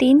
3